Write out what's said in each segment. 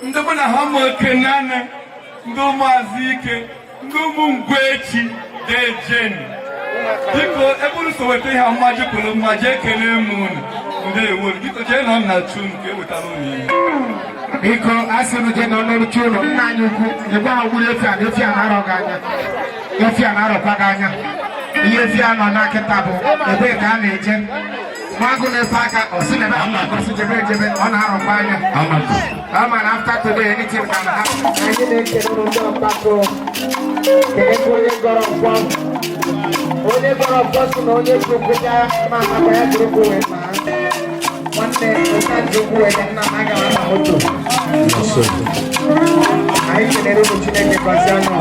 Ndabona hamo kenana ndo mazike ndo mungwechi dejeni diko eburu sowete ha maje kuno maje kele mun ndewo diko je na na chun ke wetano ni diko asinu je no no chuno nna nyuku yeba awure efi na ro ganya efi na ro kwa ganya iye fi ano na kitabu ebe ka na eje Magu ne paka osile ba amma ko se jebe on haro panya amma after today anything can happen any day ke no ndo pako ke ko ye goro kwa onye goro kwa no onye kukuja mama kwa ya grupu we ma one day oka grupu we na naga na moto ai ke ne ro chine ke pasano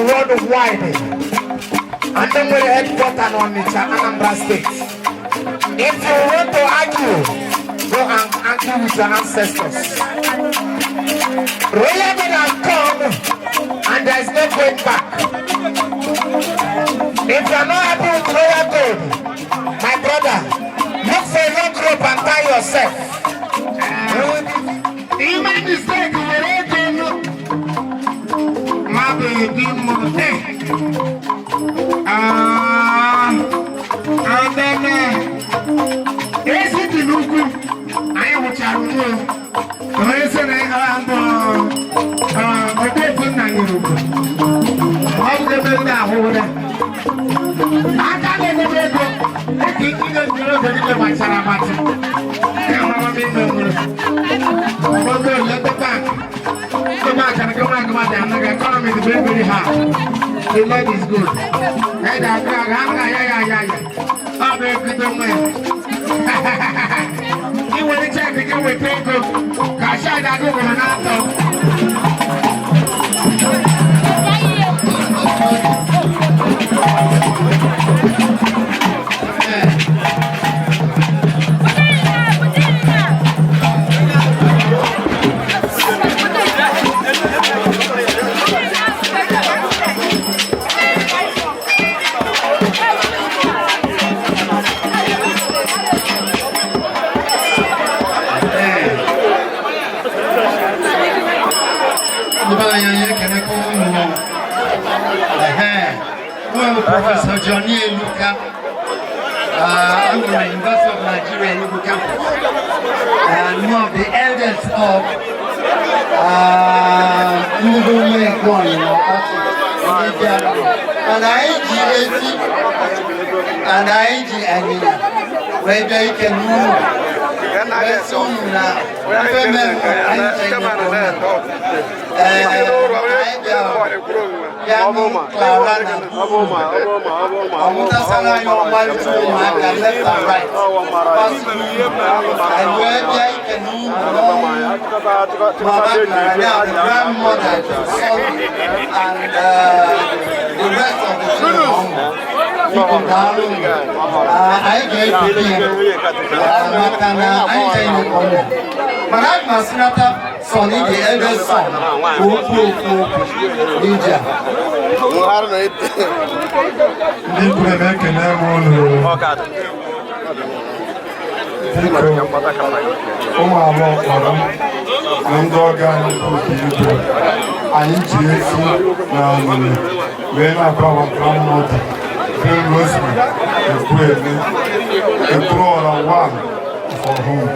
worldwide. And then we're headquartered on Anambra State. If you want to argue, go and argue with your ancestors. Royal men have come, and there is no going back. If you are not happy with royal gold, my brother, look for a long rope and tie yourself. Even mistake, my baby, and then is it the look? I am what I do. The reason I am a different than you. How the bell now? I can't let the bell go. I think you don't know the little Saramati. Let the back. Come back and come back. And the economy is very, very hard. The Lord is good. Hey, yeah. I'm a good man. You want to check the game with people? Because I don't go on after. Professor Johnny Luka, I'm from the University of Nigeria, Enugu campus, and one of the elders of Enugu Legon, and I whether you can move. Mahatma Sinata Soni, the eldest son, who Lydia. For whom?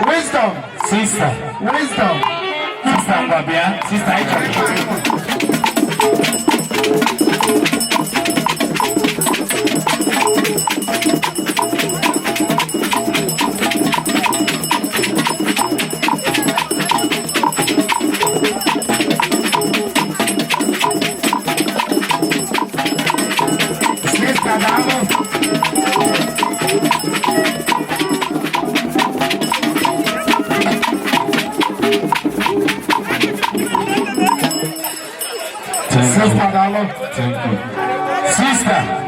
Wisdom, sister, wisdom, sister Babia, sister Sister Dalo. Thank you. Sister.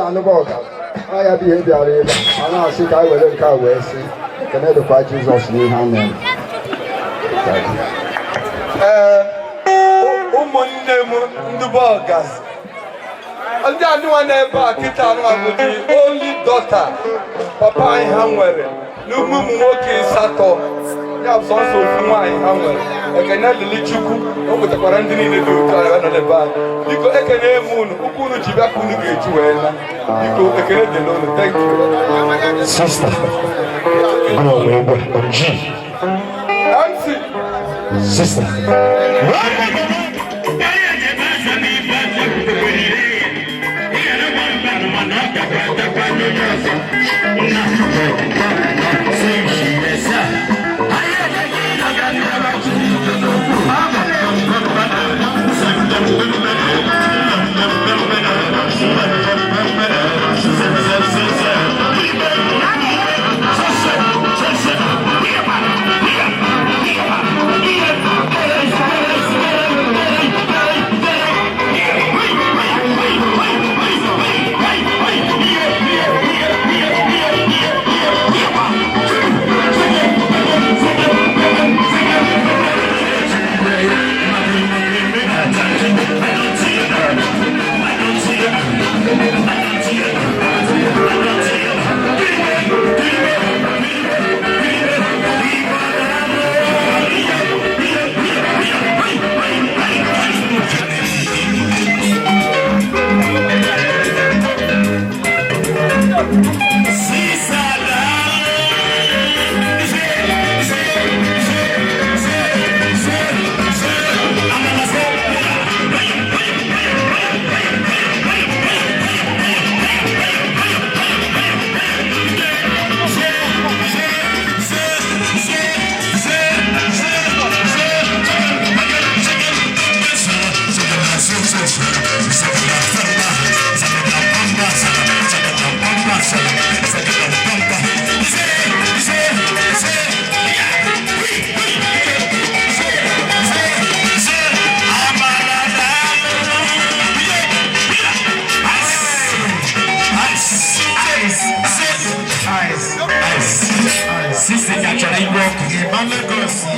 anụba ọga anya bụ ihe bịara ebe a na-asị ka anyị were nke a wee sị ekene dịkwa Jizọs n'ihe a mere. Ụmụnne m ndị bụ ọgazi ndị anụwa n'ebe a kịta anụwa bụ the only daughter papa anyị ha nwere na ụmụ nwoke 8 ya bụ sọsọ ofu nwaanyị ha nwere. Ekene lili Chukwu o nwetakwara ndị niile dị otu anyị nọ n'ebe a. Biko ekene m unu ụkwụ unu ji bịa ka unu ga-eji wee na biko ekene dịla unu. Thank you. Sister, Sister.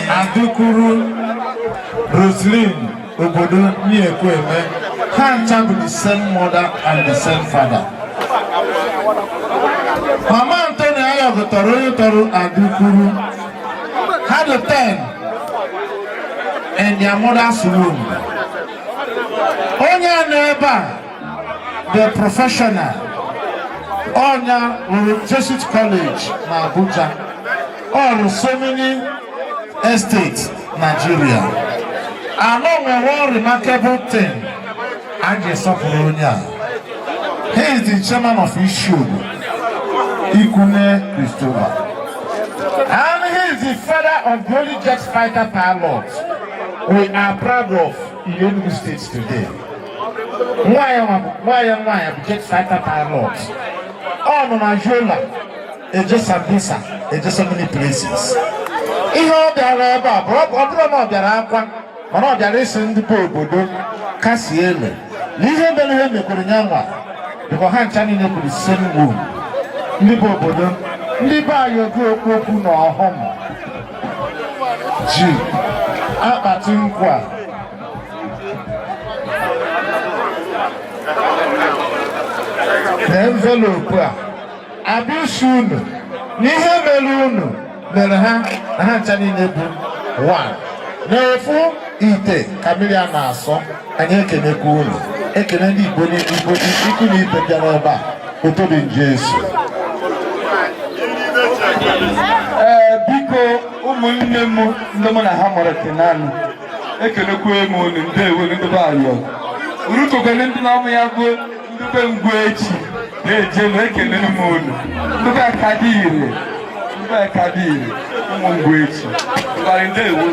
Adukuru Roslyn obodo Nyekweme ha ncha bụ the same mother and the same father. Mama Anthony Ayogo tọrọ onye tọrọ Adukuru had 10 in their mother's womb. Onye nọ ebe a the professional Onya Jesuit College na Abuja. All so many estates Nigeria. Along with one remarkable thing, he is the chairman of ISHUB, Ikune Christopher. And he is the father of the only jet fighter pilots we are proud of in Enugu State today. Why am jet fighter pilots? Oh, no, Nigeria. It's just Sambisa, it's just so many places. Ihe ọ bịara ebe a, ọ bụrụ na ọ bịara akwa, mana ọ bịara isi ndị bụ obodo kasị elu. N'ihe mere ihe mekwere nyanwa, dịka ha ncha niile kwuru same womb. Ndị bụ obodo, ndị be anyị okwu okwu na ọhụm ji akpati nkwa na envelopu a abịa unu n'ihe mere unu mere ha na ha ncha niile bụ 1 n'ofu ite ka mmiri a na-asọ. Anyị ekenekwa unu, ekene ndị Igbo ikwu na ibe bịara ebe a otobi Jesu. Biko ụmụnne m ndị mụ na ha mụrụ Kenanụ ekenekwa m unu ndewo ndị be anyị urukogole ndị na-amụ ya bụ ndị be Ngwechi na-eje na ekenere m unu ndị be Akadire ụmụ Ngwechi ngwarị ndewo.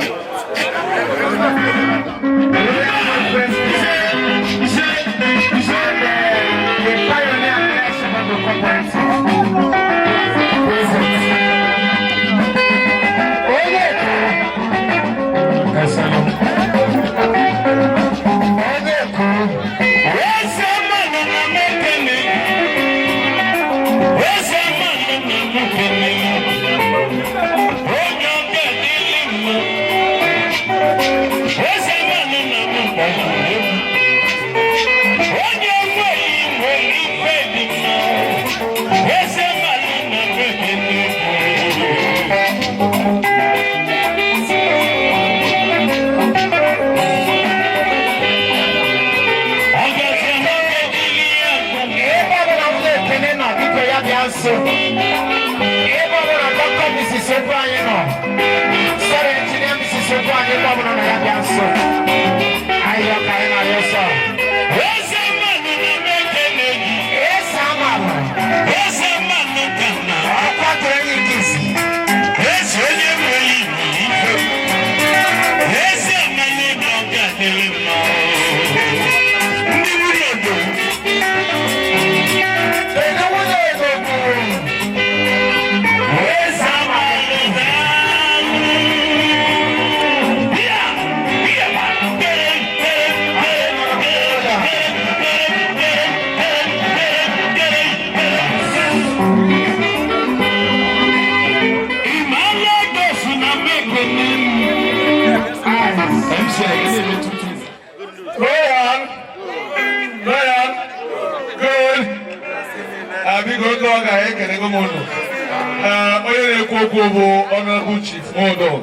Honorable Chief Modo,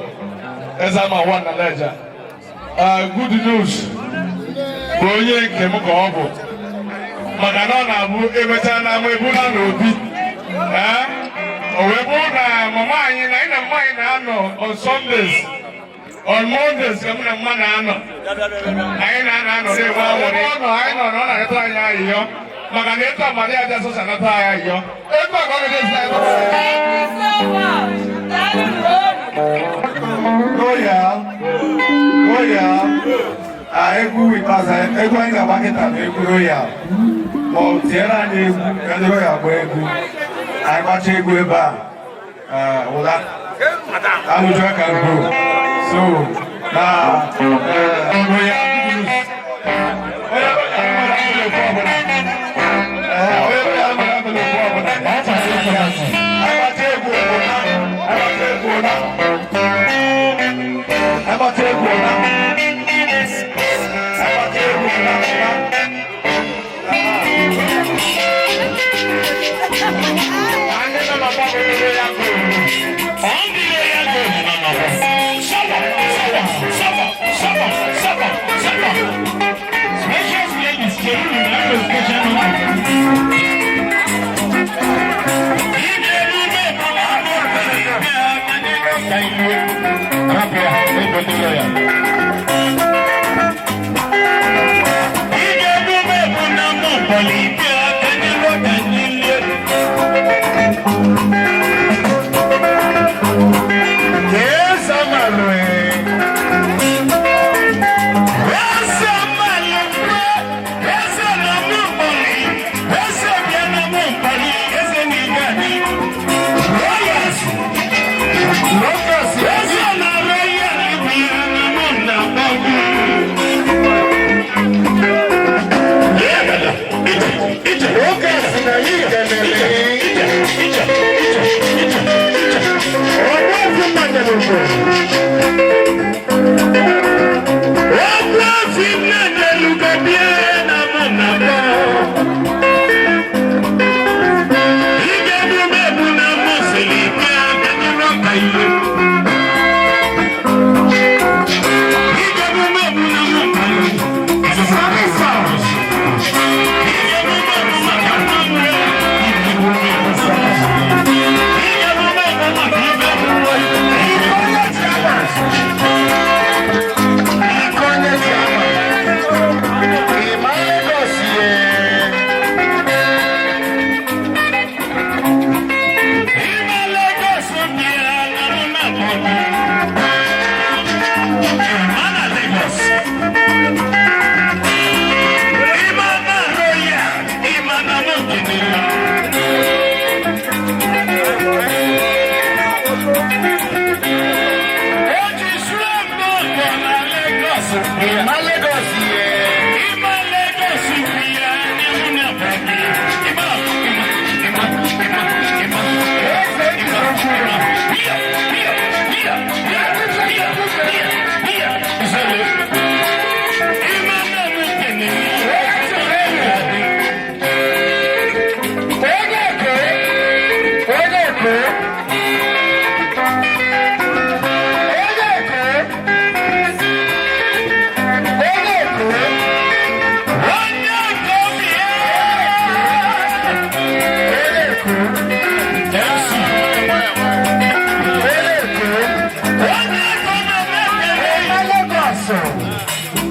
Ezama One Aleja. Good news. Boye Kemukobo. Maganona Abu Evetana Mebuna Nobi. Owebuna Mama in a mine on Sundays. On Mondays, come to Manano. I know they were I know Maganeta Maria Jesus and Natalia. Egwu ikpaza egwu anyị ga-agba kịta bụ egwu royal ma ọ tiere anyị egwu ndị royal bụ egwu anyị gbacha egwu ebe a ụla ahụju aka mbụ so na royal Why?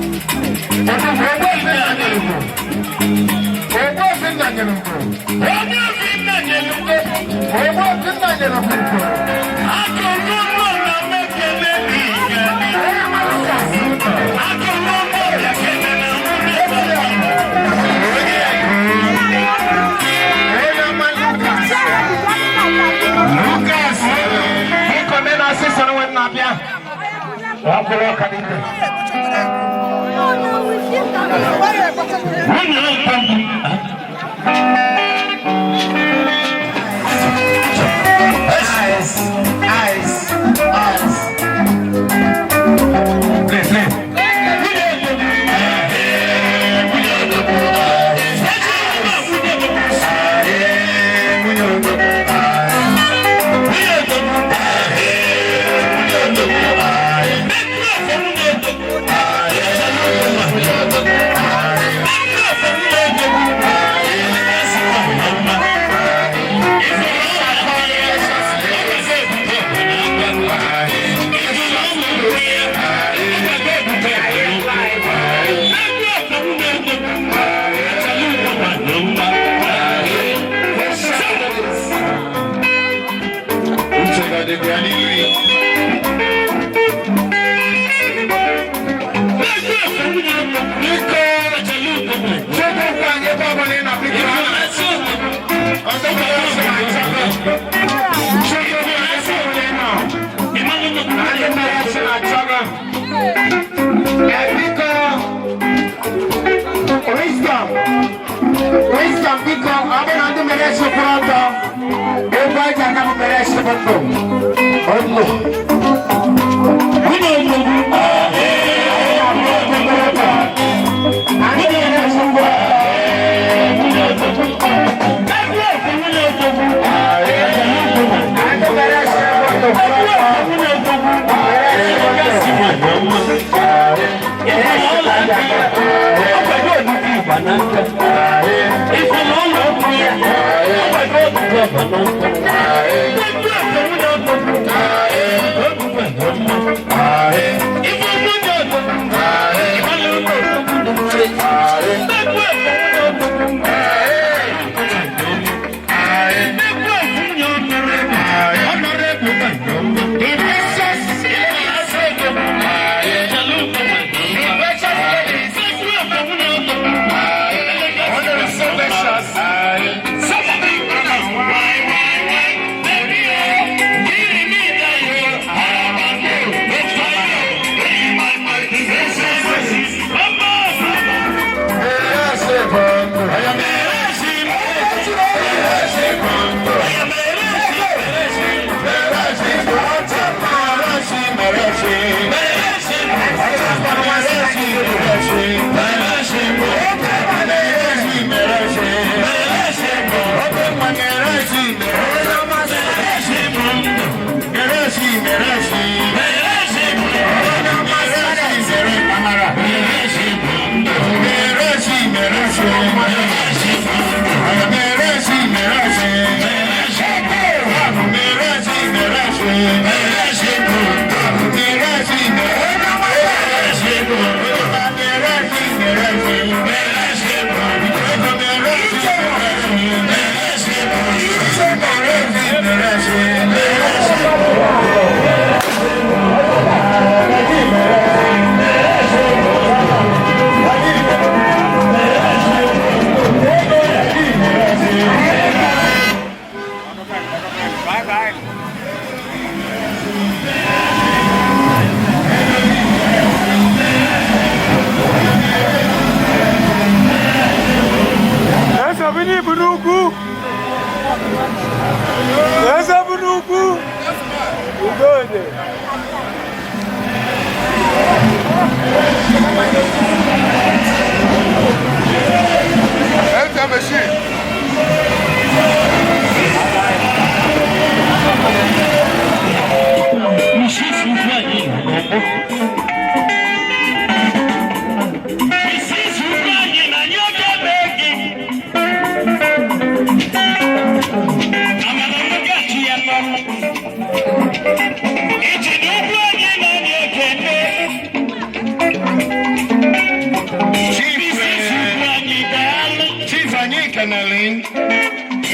kenelin.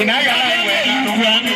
Inagala iwe na ruwani.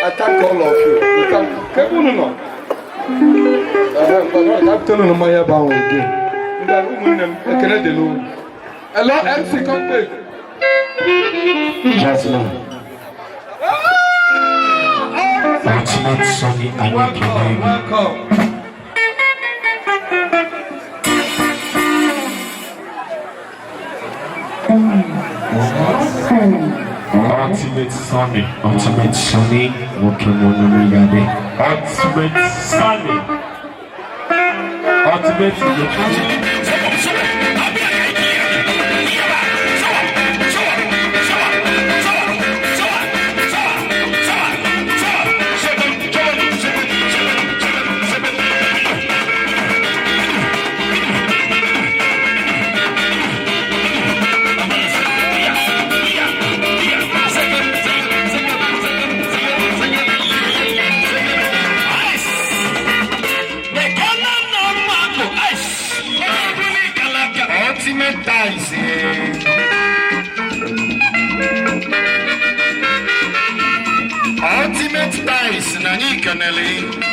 I thank all of you. You can keep on no. I'm telling you my about again. You can win them. I can't do. Hello, MC, come back. Jasmine. Ultimate Sonny and Welcome. Ultimate Sonny, walking on the Migade. Ultimate Sonny, ultimate. Ultimate dice, Nani Canelli.